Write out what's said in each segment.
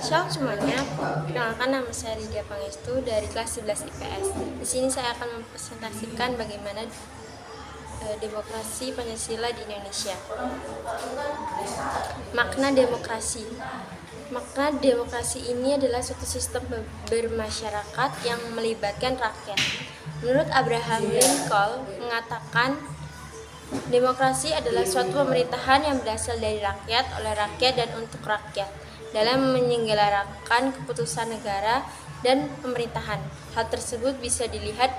Shalom semuanya, perkenalkan nama saya Lydia Pangestu dari kelas 11 IPS. Di sini saya akan mempresentasikan bagaimana demokrasi Pancasila di Indonesia. Makna demokrasi. Makna demokrasi ini adalah suatu sistem bermasyarakat yang melibatkan rakyat. Menurut Abraham Lincoln mengatakan, demokrasi adalah suatu pemerintahan yang berasal dari rakyat, oleh rakyat, dan untuk rakyat dalam menyelenggarakan keputusan negara dan pemerintahan. Hal tersebut bisa dilihat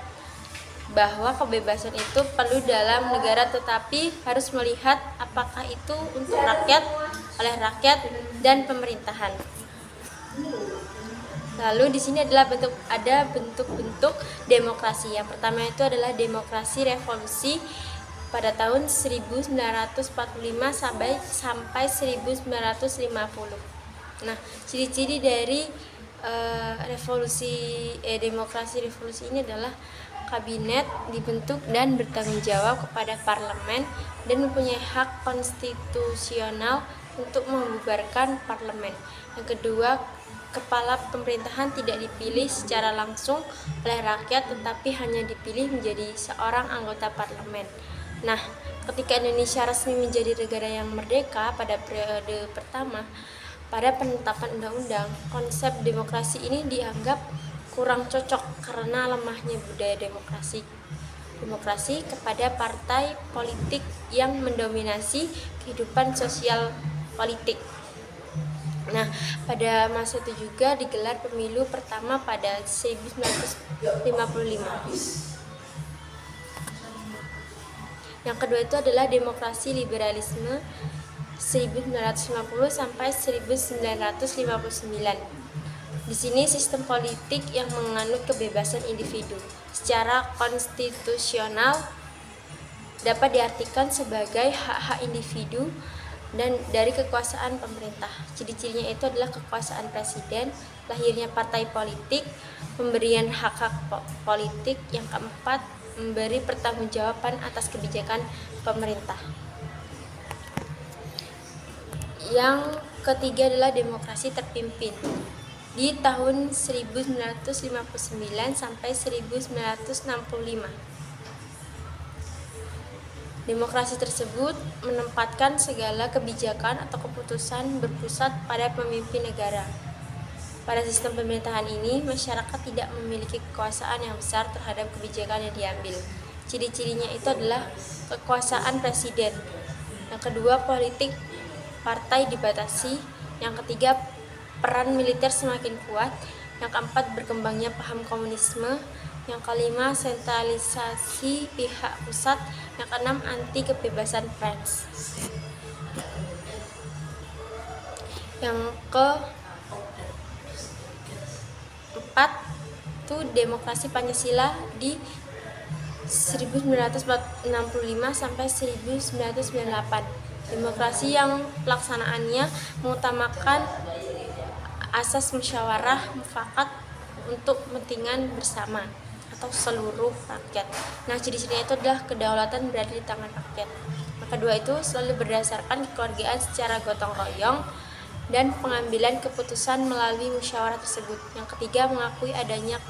bahwa kebebasan itu perlu dalam negara, tetapi harus melihat apakah itu untuk rakyat, oleh rakyat, dan pemerintahan. Lalu di sini adalah bentuk-bentuk demokrasi. Yang pertama itu adalah demokrasi revolusi pada tahun 1945 sampai 1950. Nah, ciri-ciri dari demokrasi revolusi ini adalah kabinet dibentuk dan bertanggung jawab kepada parlemen dan mempunyai hak konstitusional untuk membubarkan parlemen. Yang kedua, kepala pemerintahan tidak dipilih secara langsung oleh rakyat, tetapi hanya dipilih menjadi seorang anggota parlemen. Nah, ketika Indonesia resmi menjadi negara yang merdeka pada periode pertama, pada penetapan undang-undang, konsep demokrasi ini dianggap kurang cocok karena lemahnya budaya demokrasi kepada partai politik yang mendominasi kehidupan sosial politik. Nah, pada masa itu juga digelar pemilu pertama pada 1955. Yang kedua itu adalah demokrasi liberalisme 1950 sampai 1959. Di sini sistem politik yang menganut kebebasan individu secara konstitusional dapat diartikan sebagai hak-hak individu dan dari kekuasaan pemerintah. Ciri-cirinya itu adalah kekuasaan presiden, lahirnya partai politik, pemberian hak-hak politik. Yang keempat, memberi pertanggungjawaban atas kebijakan pemerintah. Yang ketiga adalah demokrasi terpimpin di tahun 1959 sampai 1965. Demokrasi tersebut menempatkan segala kebijakan atau keputusan berpusat pada pemimpin negara. Pada sistem pemerintahan ini, masyarakat tidak memiliki kekuasaan yang besar terhadap kebijakan yang diambil. Ciri-cirinya itu adalah kekuasaan presiden. Yang kedua, politik partai dibatasi. Yang ketiga, peran militer semakin kuat. Yang keempat, berkembangnya paham komunisme. Yang kelima, sentralisasi pihak pusat. Yang keenam, anti kebebasan pers. Yang keempat itu demokrasi Pancasila di 1965 sampai 1998. Demokrasi yang pelaksanaannya mengutamakan asas musyawarah mufakat untuk kepentingan bersama atau seluruh rakyat. Nah, ciri-cirinya itu adalah kedaulatan berada di tangan rakyat. Yang kedua itu selalu berdasarkan kekeluargaan secara gotong royong dan pengambilan keputusan melalui musyawarah tersebut. Yang ketiga, mengakui adanya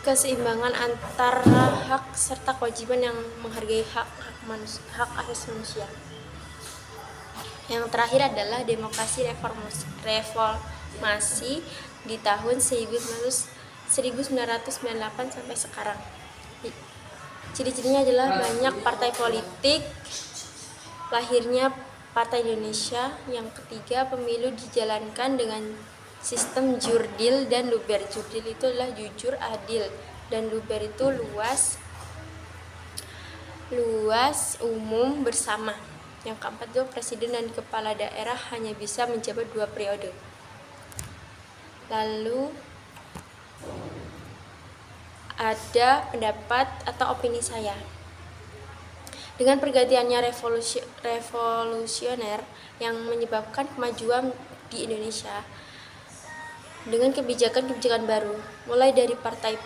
keseimbangan antara hak serta kewajiban yang menghargai hak asasi manusia. Yang terakhir adalah demokrasi reformasi di tahun 1998 sampai sekarang. Ciri-cirinya adalah banyak partai politik, lahirnya Partai Indonesia. Yang ketiga, pemilu dijalankan dengan sistem jurdil dan luber. Jurdil itu adalah jujur, adil, dan luber itu luas, umum, bersama. Yang keempat itu presiden dan kepala daerah hanya bisa menjabat 2 periode. Lalu ada pendapat atau opini saya. Dengan pergantiannya revolusioner yang menyebabkan kemajuan di Indonesia dengan kebijakan-kebijakan baru, mulai dari partai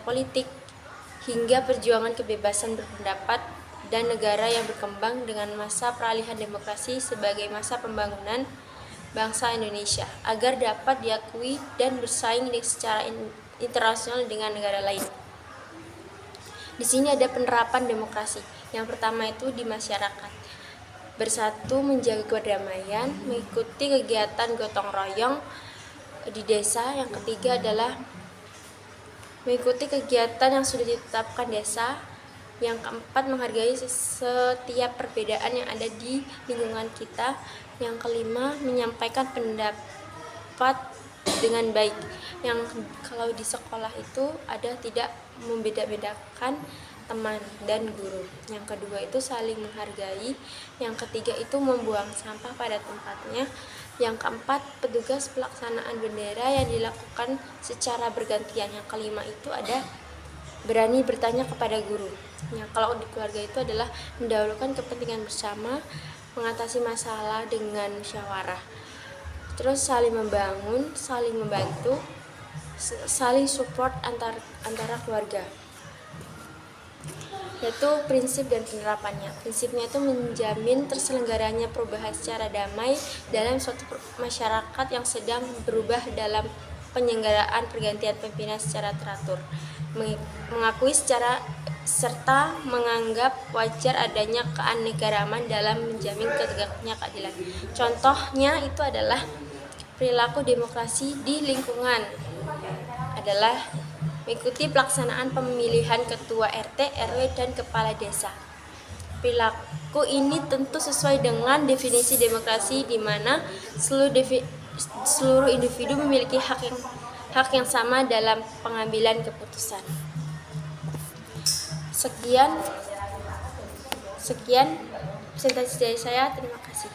politik hingga perjuangan kebebasan berpendapat dan negara yang berkembang dengan masa peralihan demokrasi sebagai masa pembangunan bangsa Indonesia agar dapat diakui dan bersaing secara internasional dengan negara lain. Di sini ada penerapan demokrasi. Yang pertama itu di masyarakat. Bersatu menjaga kedamaian, mengikuti kegiatan gotong royong di desa. Yang ketiga adalah mengikuti kegiatan yang sudah ditetapkan desa. Yang keempat, menghargai setiap perbedaan yang ada di lingkungan kita. Yang kelima, menyampaikan pendapat dengan baik. Yang kalau di sekolah itu ada tidak membeda-bedakan teman dan guru. Yang kedua itu saling menghargai. Yang ketiga itu membuang sampah pada tempatnya. Yang keempat, petugas pelaksanaan bendera yang dilakukan secara bergantian. Yang kelima itu ada berani bertanya kepada guru. Yang kalau di keluarga itu adalah mendahulukan kepentingan bersama, mengatasi masalah dengan musyawarah. Terus saling membangun, saling membantu, saling support antara keluarga. Yaitu prinsip dan penerapannya. Prinsipnya itu menjamin terselenggaranya perubahan secara damai dalam suatu masyarakat yang sedang berubah dalam penyelenggaraan pergantian pimpinan secara teratur, mengakui secara serta menganggap wajar adanya keanekaragaman dalam menjamin tegaknya keadilan. Contohnya itu adalah perilaku demokrasi di lingkungan adalah mengikuti pelaksanaan pemilihan ketua RT, RW, dan kepala desa. Perilaku ini tentu sesuai dengan definisi demokrasi di mana seluruh individu memiliki hak yang sama dalam pengambilan keputusan. Sekian presentasi dari saya. Terima kasih.